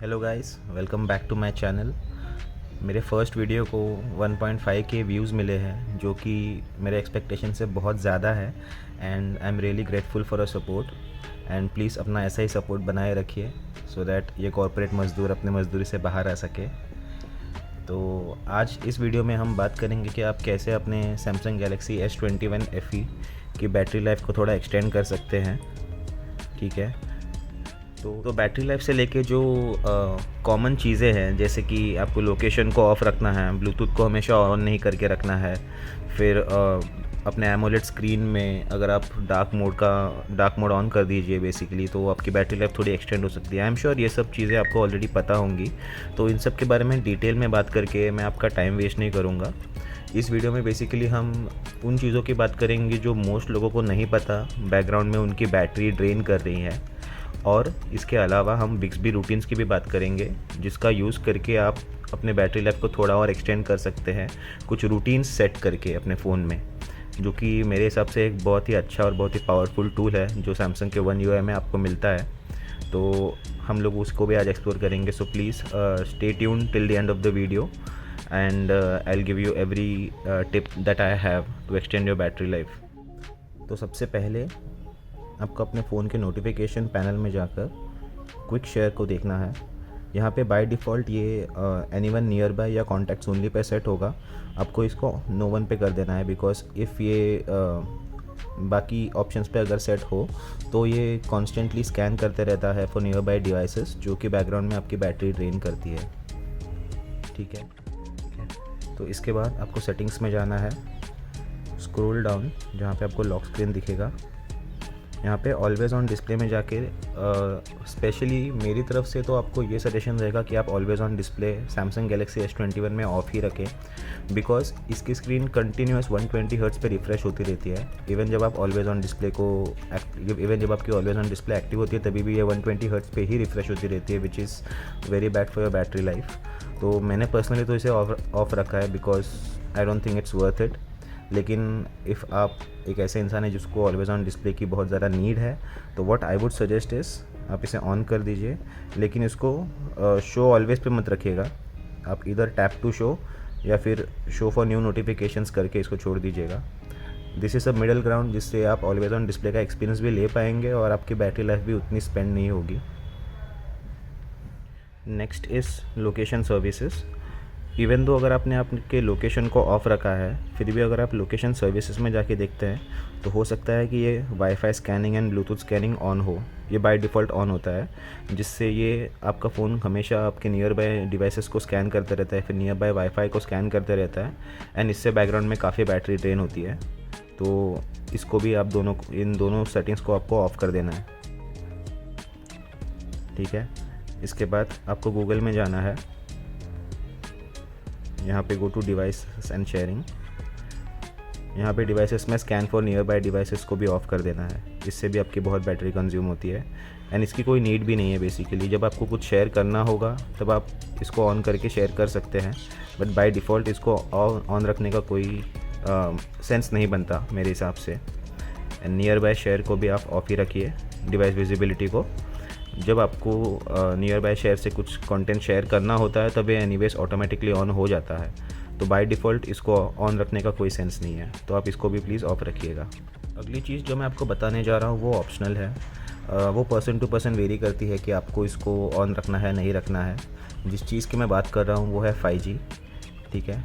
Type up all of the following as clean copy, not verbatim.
Hello guys, welcome back to my channel. मेरे first video को 1.5 के व्यूज़ मिले हैं, जो कि मेरे एक्सपेक्टेशन से बहुत ज़्यादा है। And I am really grateful for a support. And please अपना ऐसा ही सपोर्ट बनाए रखिए सो दैट ये कॉर्पोरेट मज़दूर अपने मज़दूरी से बाहर आ सके। तो आज इस वीडियो में हम बात करेंगे कि आप कैसे अपने सैमसंग गैलेक्सी S21 FE की बैटरी लाइफ को थोड़ा एक्सटेंड कर सकते हैं। ठीक है, तो बैटरी लाइफ से लेके जो कॉमन चीज़ें हैं, जैसे कि आपको लोकेशन को ऑफ़ रखना है, ब्लूटूथ को हमेशा ऑन नहीं करके रखना है। फिर अपने एमोलेड स्क्रीन में अगर आप डार्क मोड ऑन कर दीजिए बेसिकली, तो आपकी बैटरी लाइफ थोड़ी एक्सटेंड हो सकती है। आई एम श्योर ये सब चीज़ें आपको ऑलरेडी पता होंगी, तो इन सब के बारे में डिटेल में बात करके मैं आपका टाइम वेस्ट नहीं करूँगा। इस वीडियो में बेसिकली हम उन चीज़ों की बात करेंगे जो मोस्ट लोगों को नहीं पता बैकग्राउंड में उनकी बैटरी ड्रेन कर रही है। और इसके अलावा हम बिक्सबी रूटीन्स की भी बात करेंगे, जिसका यूज़ करके आप अपने बैटरी लाइफ को थोड़ा और एक्सटेंड कर सकते हैं, कुछ रूटीन्स सेट करके अपने फ़ोन में, जो कि मेरे हिसाब से एक बहुत ही अच्छा और बहुत ही पावरफुल टूल है जो सैमसंग के One UI में आपको मिलता है। तो हम लोग उसको भी आज एक्सप्लोर करेंगे। So please stay tune till the end of the video and I will give you every tip that I have to extend your battery life. तो सबसे पहले आपको अपने फ़ोन के नोटिफिकेशन पैनल में जाकर क्विक शेयर को देखना है। यहाँ पे बाय डिफ़ॉल्ट ये एनीवन नियर बाय या कॉन्टैक्ट्स ओनली पे सेट होगा। आपको इसको नो वन पे कर देना है, बिकॉज इफ़ ये बाकी ऑप्शंस पे अगर सेट हो तो ये कॉन्स्टेंटली स्कैन करते रहता है फॉर नियर बाय डिवाइसेस, जो कि बैकग्राउंड में आपकी बैटरी ड्रेन करती है। ठीक है, तो इसके बाद आपको सेटिंग्स में जाना है, स्क्रॉल डाउन जहाँ पे आपको लॉक स्क्रीन दिखेगा। यहाँ पे ऑलवेज़ ऑन डिस्प्ले में जाके स्पेशली मेरी तरफ से तो आपको ये सजेशन रहेगा कि आप always on display Samsung Galaxy S21 में ऑफ़ ही रखें, बिकॉज इसकी स्क्रीन कंटिन्यूस 120 हर्ट्ज़ पे रिफ़्रेश होती रहती है। इवन जब आप ऑलवेज़ ऑन डिस्प्ले जब आपकी ऑलवेज़ ऑन डिस्प्ले एक्टिव होती है, तभी भी ये 120 हर्ट्ज़ पे ही रिफ़्रेश होती रहती है, which is very bad for your battery life. तो मैंने पर्सनली तो इसे ऑफ रखा है, because I don't think it's worth it. लेकिन इफ़ आप एक ऐसे इंसान है जिसको ऑलवेज़ ऑन डिस्प्ले की बहुत ज़्यादा नीड है, तो what I would suggest is आप इसे ऑन कर दीजिए, लेकिन इसको शो ऑलवेज़ पे मत रखिएगा। आप इधर टैप टू शो या फिर शो फॉर न्यू नोटिफिकेशंस करके इसको छोड़ दीजिएगा। This is a middle ground, जिससे आप ऑलवेज़ ऑन डिस्प्ले का एक्सपीरियंस भी ले पाएंगे और आपकी बैटरी लाइफ भी उतनी स्पेंड नहीं होगी। Next is location services. Even though अगर आपने आपके लोकेशन को ऑफ़ रखा है, फिर भी अगर आप लोकेशन सर्विसेज में जाके देखते हैं तो हो सकता है कि ये wifi scanning and Bluetooth scanning on हो। ये बाय डिफ़ॉल्ट ऑन होता है, जिससे ये आपका फ़ोन हमेशा आपके नियर बाय डिवाइसेस को स्कैन करते रहता है, फिर नियर बाय वाईफाई को स्कैन करते रहता है, एंड इससे बैकग्राउंड में काफ़ी बैटरी ड्रेन होती है। तो इसको भी आप इन दोनों सेटिंग्स को आपको ऑफ़ कर देना है। ठीक है, इसके बाद आपको गूगल में जाना है, यहाँ पे go to device and sharing. यहाँ पे डिवाइसेस में scan for nearby devices को भी ऑफ़ कर देना है, इससे भी आपकी बहुत बैटरी कंज्यूम होती है एंड इसकी कोई नीड भी नहीं है। बेसिकली जब आपको कुछ शेयर करना होगा तब आप इसको ऑन करके शेयर कर सकते हैं, बट बाय डिफ़ॉल्ट इसको ऑन रखने का कोई सेंस नहीं बनता मेरे हिसाब से। एंड नियर बाय शेयर को भी आप ऑफ़ ही रखिए, डिवाइस विजिबिलिटी को। जब आपको नियर बाय शेयर से कुछ कंटेंट शेयर करना होता है तब ये एनीवेज ऑटोमेटिकली ऑन हो जाता है, तो बाय डिफ़ॉल्ट इसको ऑन रखने का कोई सेंस नहीं है, तो आप इसको भी प्लीज़ ऑफ रखिएगा। अगली चीज़ जो मैं आपको बताने जा रहा हूँ वो ऑप्शनल है। वो पर्सन टू पर्सन वेरी करती है कि आपको इसको ऑन रखना है नहीं रखना है। जिस चीज़ की मैं बात कर रहा हूँ वो है 5G। ठीक है,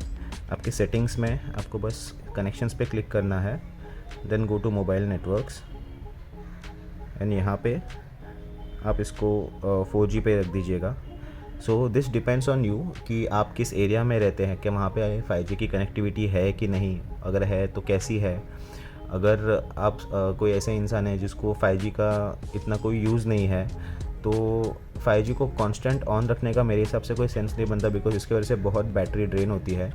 आपके सेटिंग्स में आपको बस कनेक्शंस पे क्लिक करना है, then go to mobile networks and यहाँ पे आप इसको 4G पे रख दीजिएगा। So this depends on you कि आप किस एरिया में रहते हैं, कि वहाँ पे 5G की कनेक्टिविटी है कि नहीं, अगर है तो कैसी है। अगर आप कोई ऐसे इंसान है जिसको 5G का इतना कोई यूज़ नहीं है, तो 5G को कांस्टेंट ऑन रखने का मेरे हिसाब से कोई सेंस नहीं बनता, बिकॉज इसकी वजह से बहुत बैटरी ड्रेन होती है।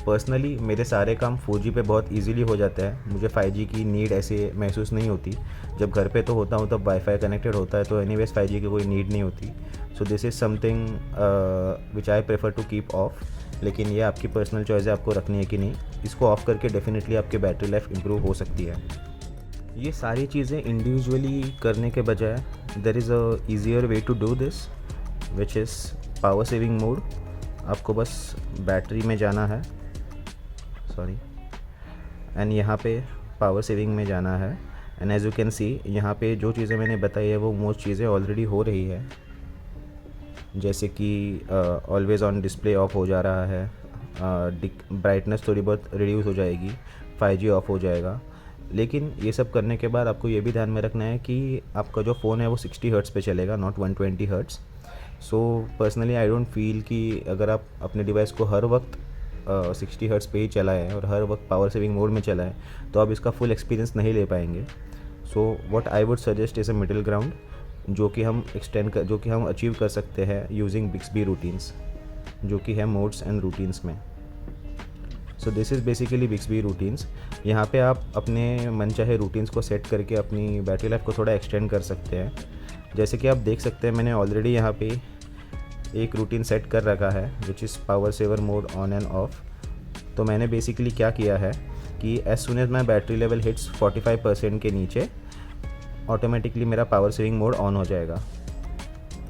पर्सनली मेरे सारे काम 4G पे बहुत इजीली हो जाता है, मुझे 5G की नीड ऐसे महसूस नहीं होती। जब घर पे तो होता हूँ तब वाईफाई कनेक्टेड होता है, तो एनीवेज 5G की कोई नीड नहीं होती। So this is something which I prefer to keep off, लेकिन ये आपकी पर्सनल चॉइस है आपको रखनी है कि नहीं। इसको ऑफ़ करके डेफिनेटली आपकी बैटरी लाइफ इम्प्रूव हो सकती है। ये सारी चीज़ें इंडिविजुअली करने के बजाय there is a easier way to do this which is power saving mode. आपको बस बैटरी में जाना है, सॉरी, एंड यहाँ पे पावर सेविंग में जाना है। And as you can see यहाँ पे जो चीज़ें मैंने बताई है वो मोस्ट चीज़ें ऑलरेडी हो रही है, जैसे कि ऑलवेज़ ऑन डिस्प्ले ऑफ हो जा रहा है, ब्राइटनेस थोड़ी बहुत रिड्यूस हो जाएगी, 5G ऑफ हो जाएगा। लेकिन ये सब करने के बाद आपको ये भी ध्यान में रखना है कि आपका जो फ़ोन है वो 60 हर्ट्ज़ पे चलेगा, not 120 hertz. So personally I don't feel कि अगर आप अपने डिवाइस को हर वक्त 60 हर्ट्ज़ पे ही चलाएं और हर वक्त पावर सेविंग मोड में चलाएं तो आप इसका फुल एक्सपीरियंस नहीं ले पाएंगे। So what I would suggest is a middle ground, जो कि हम अचीव कर सकते हैं यूजिंग बिक्सबी रूटीन्स, जो कि है मोड्स एंड रूटीन्स में। सो this is basically Bixby routines. यहाँ पे आप अपने मनचाहे रूटीन्स को सेट करके अपनी बैटरी लाइफ को थोड़ा एक्सटेंड कर सकते हैं। जैसे कि आप देख सकते हैं मैंने ऑलरेडी यहाँ पे एक रूटीन सेट कर रखा है which is power saver mode on and off. तो मैंने बेसिकली क्या किया है कि as soon as my battery level hits 45% के नीचे ऑटोमेटिकली मेरा पावर सेविंग मोड ऑन हो जाएगा।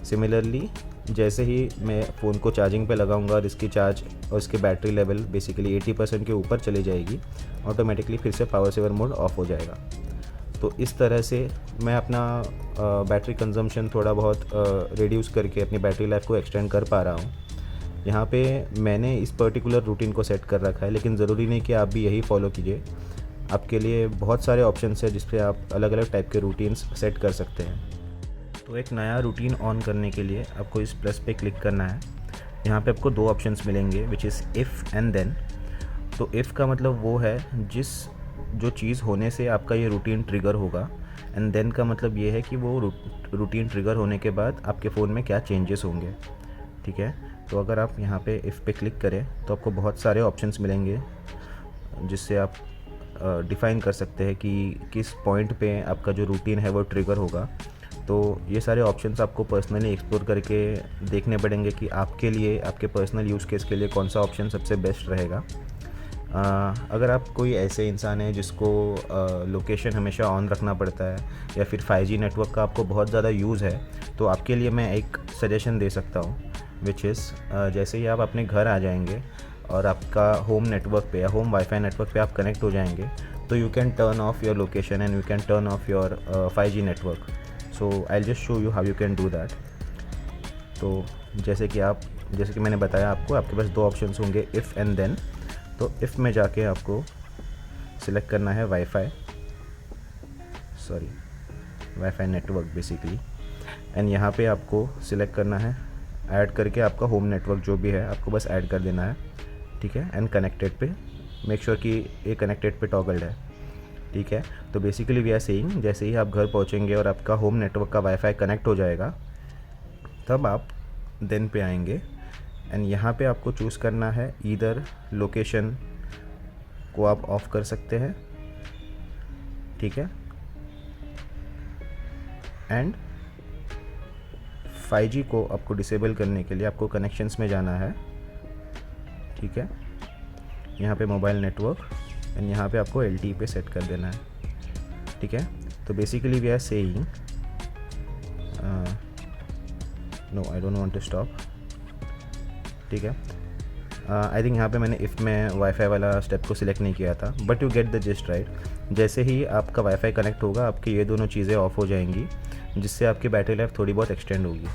सिमिलरली जैसे ही मैं फ़ोन को चार्जिंग पे लगाऊंगा और इसकी चार्ज और इसकी बैटरी लेवल बेसिकली 80% के ऊपर चली जाएगी, ऑटोमेटिकली फिर से पावर सेवर मोड ऑफ हो जाएगा। तो इस तरह से मैं अपना बैटरी कंजम्पशन थोड़ा बहुत रिड्यूस करके अपनी बैटरी लाइफ को एक्सटेंड कर पा रहा हूँ। यहाँ पे मैंने इस पर्टिकुलर रूटीन को सेट कर रखा है, लेकिन ज़रूरी नहीं कि आप भी यही फॉलो कीजिए। आपके लिए बहुत सारे ऑप्शंस हैं जिस पे आप अलग अलग टाइप के रूटीन्स सेट कर सकते हैं। तो एक नया रूटीन ऑन करने के लिए आपको इस प्लस पे क्लिक करना है। यहाँ पे आपको दो ऑप्शंस मिलेंगे which is if and then. तो इफ़ का मतलब वो है जो चीज़ होने से आपका ये रूटीन ट्रिगर होगा, एंड देन का मतलब ये है कि वो रूटीन ट्रिगर होने के बाद आपके फ़ोन में क्या चेंजेस होंगे। ठीक है, तो अगर आप यहाँ पे इफ़ पे क्लिक करें तो आपको बहुत सारे ऑप्शंस मिलेंगे जिससे आप डिफ़ाइन कर सकते हैं कि किस पॉइंट पे आपका जो रूटीन है वो ट्रिगर होगा। तो ये सारे ऑप्शंस आपको पर्सनली एक्सप्लोर करके देखने पड़ेंगे कि आपके लिए, आपके पर्सनल यूज़ केस के लिए कौन सा ऑप्शन सबसे बेस्ट रहेगा। अगर आप कोई ऐसे इंसान है जिसको लोकेशन हमेशा ऑन रखना पड़ता है या फिर 5G नेटवर्क का आपको बहुत ज़्यादा यूज़ है, तो आपके लिए मैं एक सजेशन दे सकता हूँ विच इज़ जैसे ही आप अपने घर आ जाएंगे और आपका होम नेटवर्क पे या होम वाईफाई नेटवर्क पे आप कनेक्ट हो जाएंगे, तो you can turn off your location and you can turn off your 5G network. So I will just show you how you can do that. तो जैसे कि मैंने बताया आपको, आपके पास दो ऑप्शंस होंगे, इफ़ एंड देन। तो इफ़ में जाके आपको सिलेक्ट करना है वाईफाई नेटवर्क बेसिकली, एंड यहाँ पे आपको सिलेक्ट करना है ऐड करके आपका होम नेटवर्क जो भी है आपको बस ऐड कर देना है। ठीक है, एंड कनेक्टेड पे मेक श्योर कि ये कनेक्टेड पे टॉगल्ड है। ठीक है, तो बेसिकली वी आर सेइंग जैसे ही आप घर पहुँचेंगे और आपका होम नेटवर्क का वाईफाई कनेक्ट हो जाएगा, तब आप देन पे आएंगे एंड यहाँ पे आपको चूज़ करना है ईदर लोकेशन को आप ऑफ कर सकते हैं। ठीक है, एंड 5G को आपको डिसेबल करने के लिए आपको कनेक्शंस में जाना है। ठीक है, यहाँ पे मोबाइल नेटवर्क एंड यहाँ पे आपको LTE पे सेट कर देना है। ठीक है, तो basically we are saying no I don't want to stop. ठीक है, आई थिंक यहाँ पे मैंने इफ़ में वाईफाई वाला स्टेप को सिलेक्ट नहीं किया था, but you get the gist right. जैसे ही आपका वाईफाई कनेक्ट होगा आपकी ये दोनों चीज़ें ऑफ हो जाएंगी, जिससे आपकी बैटरी लाइफ थोड़ी बहुत एक्सटेंड होगी।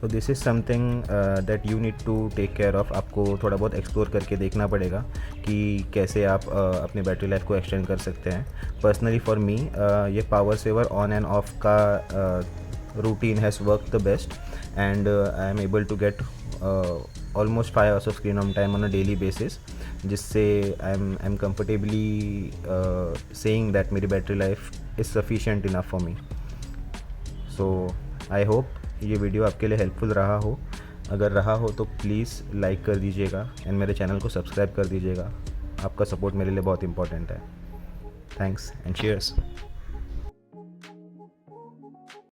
तो this is something that you need to take care of. आपको थोड़ा बहुत एक्सप्लोर करके देखना पड़ेगा कि कैसे आप अपनी बैटरी लाइफ को एक्सटेंड कर सकते हैं। पर्सनली फॉर मी ये power saver on and off का routine has work the best, and I am able to get almost 5 hours of screen on time on a daily basis, जिससे I'm comfortably saying that मेरी battery life is sufficient enough for me. So I hope ये video आपके लिए helpful रहा हो। अगर रहा हो तो प्लीज़ लाइक कर दीजिएगा एंड मेरे चैनल को सब्सक्राइब कर दीजिएगा। आपका सपोर्ट मेरे लिए बहुत इंपॉर्टेंट है। Thanks and cheers.